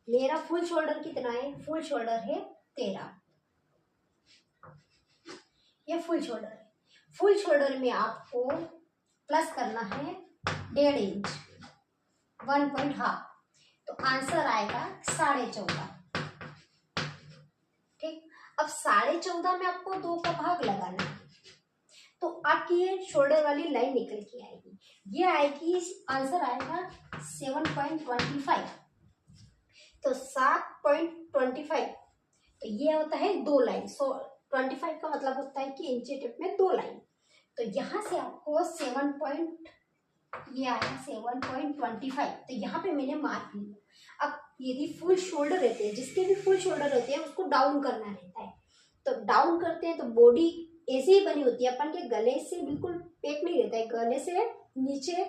मेरा full shoulder कितना है? फुल शोल्डर है 13। ये फुल शोल्डर है। फुल शोल्डर में आपको प्लस करना है 1.5 इंच, 1.5। तो आंसर आएगा 14.5। ठीक। अब 14.5 में आपको 2 का भाग लगाना है, तो आपकी ये शोल्डर वाली लाइन निकल के आएगी। ये आएगी, आंसर आएगा 7.25। तो 7.25, तो ये होता है 2 लाइन। 25 का मतलब होता है कि इंची टेप में 2 लाइन। तो यहाँ से आपको 7.25, तो यहाँ पे मैंने मार्क लिया। अब यदि फुल शोल्डर रहते हैं, जिसके भी फुल शोल्डर होते हैं, उसको डाउन करना रहता है। तो डाउन करते हैं तो बॉडी ऐसी ही बनी होती है, अपन के गले से बिल्कुल पेट नहीं रहता है, गले से नीचे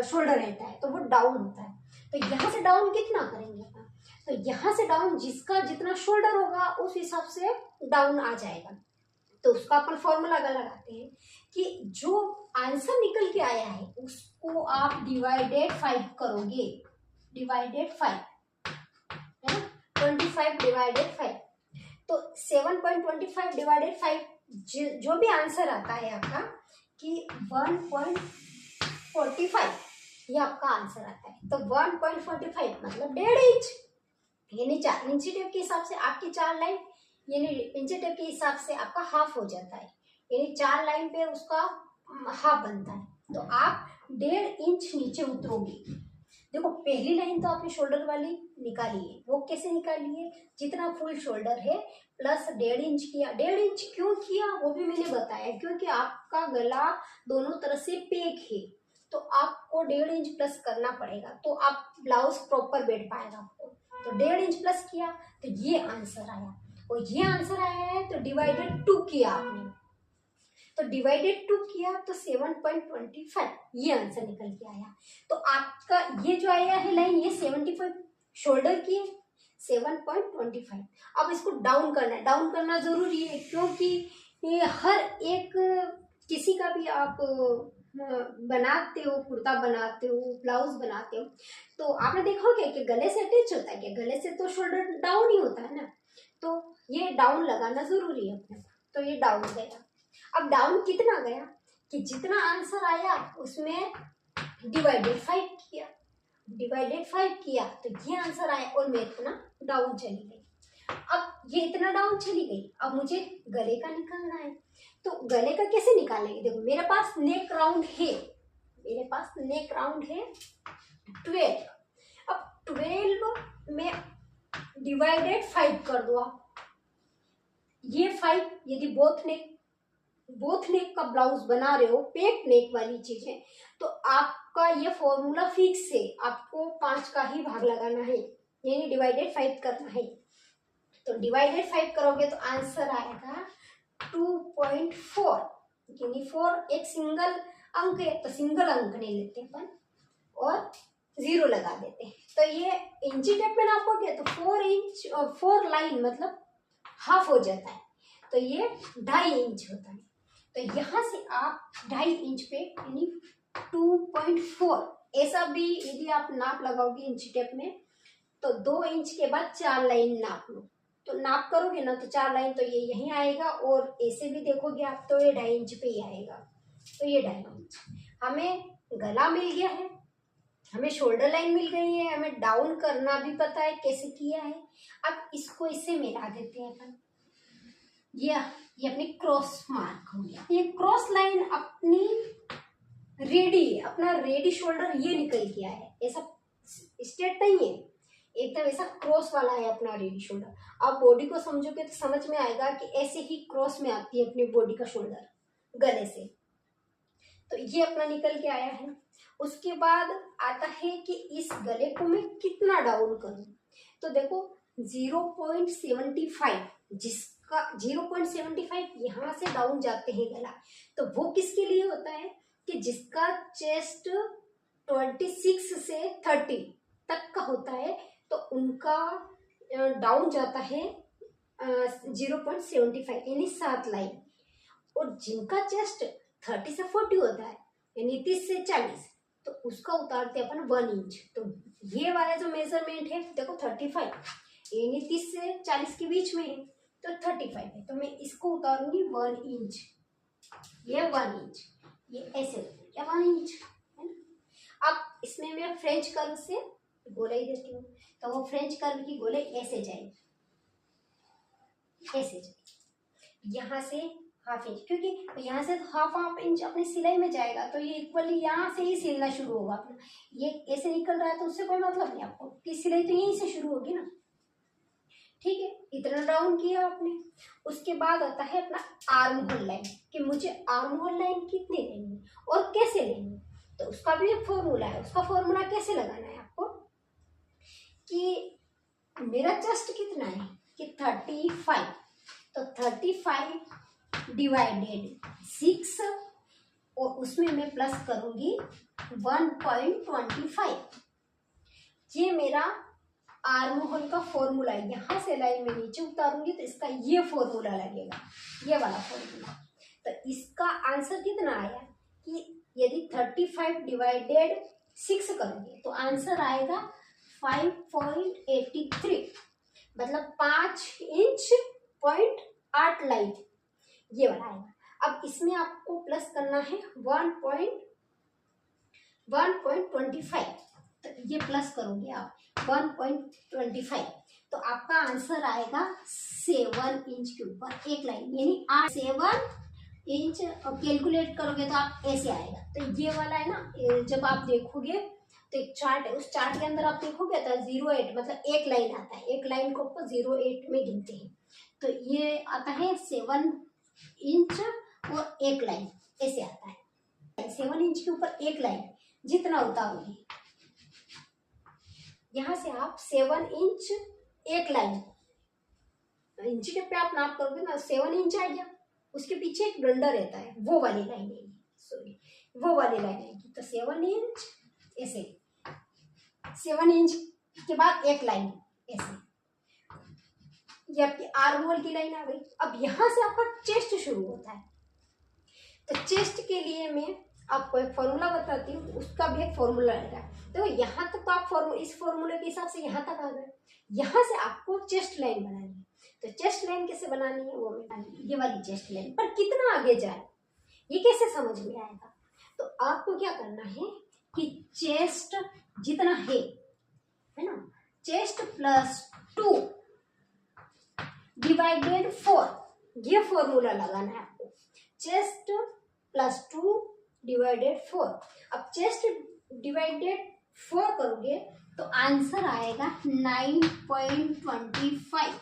शोल्डर रहता है, तो वो डाउन होता है। तो यहाँ से डाउन कितना करेंगे अपन? तो यहाँ से डाउन जिसका जितना शोल्डर होगा उस हिसाब से डाउन आ जाएगा। तो उसका अपन फॉर्मूला लगाते हैं कि जो आंसर निकल के आया है उसको आप डिवाइडेड 5 करोगे। डिवाइडेड 5 है ना, 25 डिवाइडेड 5। तो 7.25 डिवाइडेड 5, जो भी आंसर आता है आपका कि 1.45, ये आपका आंसर आता है। तो 1.45 मतलब 1.5 इंच, यानी 4 इंची टेप के हिसाब से आपकी 4 लाइन, यानी इंची टेप के हिसाब से आपका हाफ हो जाता है, यानी 4 लाइन पे उसका हाफ बनता है। तो आप 1.5 इंच नीचे उतरोगे। देखो पहली लाइन तो आपने शोल्डर वाली निकाली है, वो कैसे निकाली है? जितना फुल शोल्डर है प्लस 1.5 इंच किया। 1.5 इंच क्यों किया वो भी मैंने बताया, क्योंकि आपका गला दोनों तरफ से पैक है, तो आपको 1.5 इंच प्लस करना पड़ेगा, तो आप ब्लाउज प्रॉपर बैठ पाएगा आपको। तो 1.5 इंच प्लस किया, तो ये आंसर आया। और ये आंसर आया है तो डिवाइडेड 2 किया आपने, तो डिवाइडेड 2 किया तो 7.25, ये आंसर निकल के आया। तो आपका ये जो आया है लाइन, ये 75 शोल्डर की है, 7.25। अब इसको डाउन करना है, डाउन करना जरूरी है, क्योंकि ये हर एक किसी का भी आप बनाते हो, कुर्ता बनाते हो, ब्लाउज बनाते हो, तो आपने देखा होगा कि गले से अटैच होता है, कि गले से तो शोल्डर डाउन ही होता है ना, तो ये डाउन लगाना जरूरी है अपने। तो ये डाउन गया। अब डाउन कितना गया कि जितना आंसर आया उसमें डिवाइडेड 5 किया। डिवाइडेड 5 किया तो ये आंसर आया, और मैं इतना डाउन चली गई। अब ये इतना डाउन चली गई, अब मुझे गले का निकालना है। तो गले का कैसे निकालेंगे? देखो मेरे पास नेक राउंड है, मेरे पास नेक राउंड है 12। अब 12 में डिवाइडेड 5 कर दो आप। ये 5 यदि बोथ नेक का ब्लाउज बना रहे हो, पेट नेक वाली चीजें, तो आपका ये फॉर्मूला फिक्स है, आपको 5 का ही भाग लगाना है, यानी डिवाइडेड 5 करना है। तो डिवाइडेड 5 करोगे तो आंसर आएगा 2.4, यानी 4 एक सिंगल अंक है, तो सिंगल अंक नहीं लेते अपन और 0 लगा देते। तो ये इंची टेप में नापोगे तो 4 इंच और 4 लाइन मतलब हाफ हो जाता है, तो ये 2.5 इंच होता है। तो यहाँ से आप 2.5 इंच पे यानी 2.4, ऐसा भी यदि आप नाप लगाओगे इंची टेप में तो 2 इंच के बाद 4 लाइन नाप लो। तो नाप करोगे ना तो 4 लाइन तो ये यहीं आएगा, और ऐसे भी देखोगे आप तो ये 2.5 इंच पे ही आएगा। तो ये 2.5 इंच हमें गला मिल गया है, हमें शोल्डर लाइन मिल गई है, हमें डाउन करना भी पता है कैसे किया है। अब इसको इससे मिला देते हैं अपन। ये अपनी क्रॉस मार्क हो गया। ये क्रॉस लाइन अपनी रेडी है, अपना रेडी शोल्डर ये निकल गया है, ऐसा स्ट्रेट नहीं है, एकदम ऐसा क्रॉस वाला है अपना रेडी शोल्डर। आप बॉडी को समझोगे तो समझ में आएगा कि ऐसे ही क्रॉस में आती है अपनी बॉडी का शोल्डर गले से। तो ये अपना निकल के आया है। उसके बाद आता है कि इस गले को मैं कितना डाउन करूं। तो देखो 0.75, जिसका 0.75 यहाँ से डाउन जाते हैं गला, तो वो किसके लिए होता है कि जिसका चेस्ट 26 से 30 तक का होता है, तो उनका डाउन जाता है 0.75 यानी 7 लाइन। और जिनका चेस्ट 30 से 40 होता है यानी 30 से 40, तो उसका उतारते अपन 1 इंच। तो ये वाला जो मेजरमेंट है देखो 35, यानी 30 से 40 के बीच में है, तो 35 है, तो मैं इसको उतारूंगी 1 इंच, ये 1 इंच, ये ऐसे या 1 इंच है ना। अब इसमें मैं फ्रेंच कर्व से गोलाई देती हूँ, तो वो फ्रेंच कर्व की गोलाई ऐसे जाएगी, ऐसे जाएगी, यहाँ से हाफ इंच, क्योंकि यहाँ से हाफ इंच अपनी सिलाई में जाएगा, तो ये इक्वली यहाँ से ही सिलना शुरू होगा अपना। ये ऐसे निकल रहा है तो उससे कोई मतलब नहीं आपको, कि सिलाई तो यहीं से शुरू होगी ना। ठीक है, इतना डाउन किया आपने। उसके बाद आता है अपना आर्म होल लाइन, कि मुझे आर्म होल लाइन कितनी लेनी है और कैसे लेनी है, तो उसका भी एक फॉर्मूला है। उसका फॉर्मूला कैसे लगाना है आपको, कि मेरा चेस्ट कितना है कि 35, तो 35 डिवाइडेड 6 और उसमें मैं प्लस करूंगी 1.25। ये मेरा आर्म होल का फॉर्मूला है। यहाँ से लाइन में नीचे उतारूंगी तो इसका ये फॉर्मूला लगेगा, ये वाला फॉर्मूला। तो इसका आंसर कितना आया कि यदि 35 डिवाइडेड 6 करोगे तो आंसर आएगा 5.83, मतलब 5 इंच पॉइंट 8 लाइन, ये वाला आएगा। अब इसमें आपको प्लस करना है 1.25, तो ये प्लस करोगे आप 1.25, तो आपका आंसर आएगा 7 इंच के ऊपर एक लाइन, यानी 7 इंच। कैलकुलेट करोगे तो आप ऐसे आएगा। तो ये वाला है ना, जब आप देखोगे तो एक चार्ट है, उस चार्ट के अंदर आप देखोगे तो 08, मतलब एक लाइन आता है, एक लाइन को 08 में गिनते हैं। तो ये आता है 7 इंच और एक लाइन, ऐसे आता है 7 इंच के ऊपर एक लाइन, जितना उतारोगे यहाँ से आप 7 इंच एक लाइन, इंच के पे आप नाप करोगे ना 7 इंच आ गया, उसके पीछे एक डंडा रहता है, वो वाली लाइन आएगी, सॉरी वो वाली लाइन आएगी। तो 7 इंच ऐसे, 7 इंच के बाद एक लाइन ऐसे, ये आपकी आर्म होल की लाइन आ गई। अब यहाँ से आपका चेस्ट शुरू होता है, तो चेस्ट के लिए मैं आपको एक फॉर्मूला बताती हूँ, उसका भी एक फॉर्मूला रहेगा। तो यहाँ तक तो आप इस फॉर्मूले के हिसाब से यहाँ तक आ गए। यहाँ से आपको चेस्ट लाइन बनानी है, तो चेस्ट लाइन कैसे बनानी है वो मैं बताऊंगी। ये वाली चेस्ट लाइन पर कितना आगे जाए ये कैसे समझ में आएगा, तो आपको क्या करना है कि चेस्ट जितना है ना, चेस्ट प्लस 2 डिवाइडेड 4, ये फॉर्मूला लगाना है आपको। Chest plus 2 divided 4। अब चेस्ट डिवाइडेड 4 करोगे तो आंसर आएगा 9.25,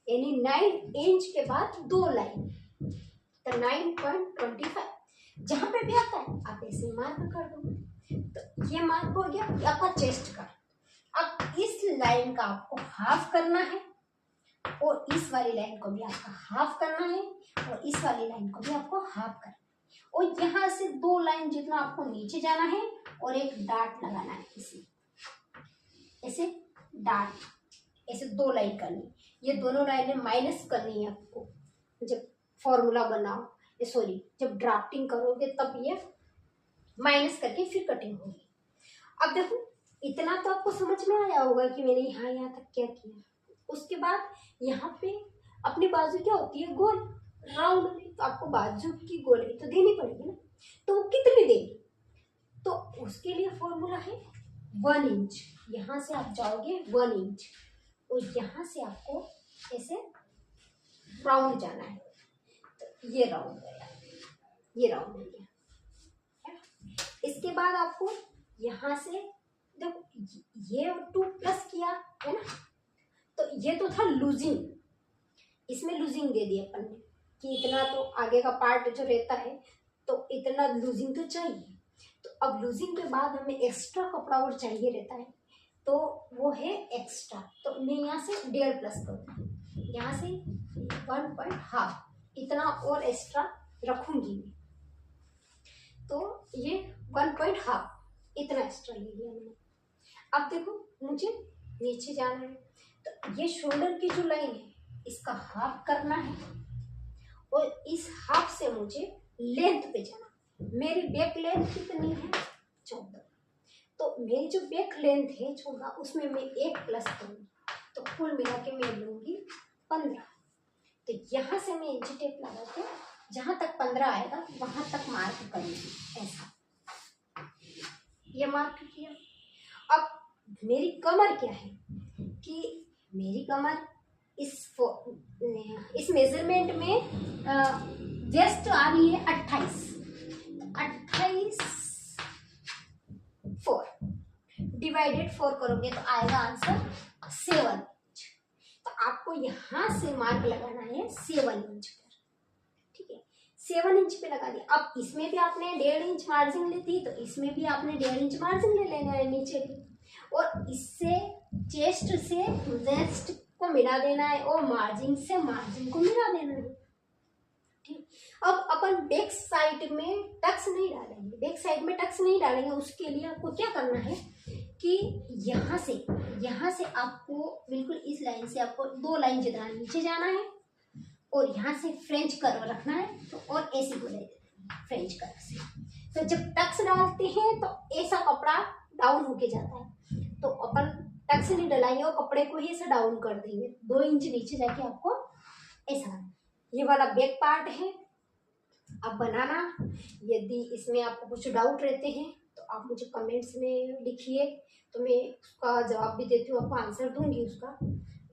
यानी 9 इंच के बाद 2 लाइन, तो 9.25 जहां पे भी आता है आप ऐसे मार्क कर दो। तो ये मार्क हो गया आपका चेस्ट का। अब इस लाइन का आपको हाफ करना है और इस वाली लाइन को भी आपको हाफ करना है और इस वाली लाइन को भी आपको हाफ करना है, और यहाँ से 2 लाइन जितना आपको नीचे जाना है और एक डाट लगाना है, इसी ऐसे डाट, ऐसे 2 लाइन करनी। ये दोनों लाइनें माइनस करनी है आपको जब फॉर्मूला बनाओ, सॉरी जब ड्राफ्टिंग करोगे तब ये माइनस करके फिर कटिंग होगी। अब देखो इतना तो आपको समझ में आया होगा कि मैंने यहाँ तक क्या किया। उसके बाद यहाँ पे अपनी बाजू क्या होती है, गोल राउंड में, तो आपको बाजू की गोलाई तो देनी पड़ेगी ना, तो वो कितनी देगी, तो उसके लिए फॉर्मूला है 1 इंच। यहाँ से आप जाओगे 1 इंच और यहाँ से आपको ऐसे राउंड जाना है, तो ये राउंड गया, ये राउंड गया। इसके बाद आपको यहाँ से देखो ये 2 प्लस किया है ना, तो ये तो था लूजिंग, इसमें लूजिंग दे दी अपन ने कि इतना तो आगे का पार्ट जो रहता है तो इतना लूजिंग तो चाहिए। तो अब लूजिंग के बाद हमें एक्स्ट्रा कपड़ा और चाहिए रहता है, तो वो है एक्स्ट्रा, तो मैं यहाँ से 1.5 प्लस करूँगी, यहाँ से 1.5 इतना और एक्स्ट्रा रखूंगी मैं, तो ये 1.5 इतना एक्स्ट्रा ले लिया मैंने। अब देखो मुझे नीचे जाना है, तो ये शोल्डर की जो लाइन है इसका हाफ करना है और इस हाफ से मुझे लेंथ पे जाना। मेरी बैक लेंथ कितनी है 14, तो मेरी जो बैक लेंथ है 14, उसमें मैं 1 प्लस करूँगी, तो कुल मिला के मैं लूँगी 15। तो यहाँ से मैं इंची टेप लगा के जहाँ तक 15 आएगा वहाँ तक मार्क करूँगी, ऐसा ये मार्क किया। अब मेरी कमर क्या है कि मेरी कमर इस मेजरमेंट में वेस्ट आ रही है 28 4 डिवाइडेड 4 करोगे तो आएगा आंसर 7 इंच। तो आपको यहाँ से मार्क लगाना है 7 इंच पर, ठीक है, 7 इंच पे लगा दिया। अब इसमें भी आपने 1.5 इंच मार्जिन ली थी, तो इसमें भी आपने 1.5 इंच मार्जिन ले लेना है नीचे भी, और इससे चेस्ट से वेस्ट को मिला देना है और मार्जिन से मार्जिन को मिला देना है, ठीक। अब अपन बैक साइड में टक्स नहीं डालेंगे, बैक साइड में टक्स नहीं डालेंगे। उसके लिए आपको क्या करना है कि यहाँ से आपको बिल्कुल इस लाइन से आपको 2 लाइन जितना नीचे जाना है और यहाँ से फ्रेंच कर्व रखना है, तो और ऐसे को ले देना है फ्रेंच कर्व से। तो जब टक्स डालते हैं तो ऐसा कपड़ा डाउन होके जाता है, तो अपन टक्स नहीं डलाएंगे और कपड़े को ही ऐसा डाउन कर देंगे 2 इंच नीचे जाके आपको ऐसा। ये वाला बैक पार्ट है। अब बनाना, यदि इसमें आपको कुछ डाउट रहते हैं तो आप मुझे कमेंट्स में लिखिए, तो मैं उसका जवाब भी देती हूँ, आपको आंसर दूंगी उसका,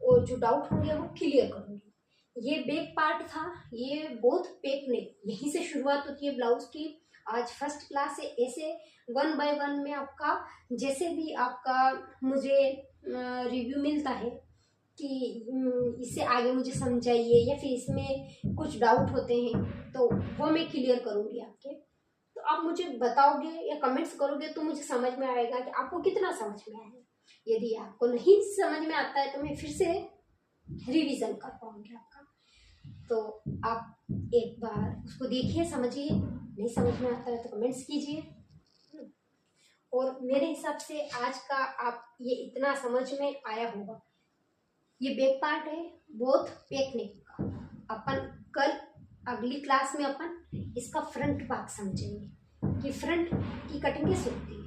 और जो डाउट होंगे वो क्लियर करूँगी। ये बैक पार्ट था, ये बोथ बैक नेक, यहीं से शुरुआत होती है ब्लाउज की। आज फर्स्ट क्लास से ऐसे 1 बाय 1 में आपका जैसे भी आपका मुझे रिव्यू मिलता है कि इससे आगे मुझे समझाइए या फिर इसमें कुछ डाउट होते हैं तो वो मैं क्लियर करूँगी आपके। तो आप मुझे बताओगे या कमेंट्स करोगे तो मुझे समझ में आएगा कि आपको कितना समझ में आया। यदि आपको नहीं समझ में आता है तो मैं फिर से रिवीजन कर पाऊँगी आपका। तो आप एक बार उसको देखिए, समझिए, नहीं समझ में आता है तो कमेंट्स कीजिए। और मेरे हिसाब से आज का आप ये इतना समझ में आया होगा। ये बैक पार्ट है बोथ बैक नेक का। अपन कल अगली क्लास में अपन इसका फ्रंट पार्ट समझेंगे कि फ्रंट की कटिंग कैसे होती है।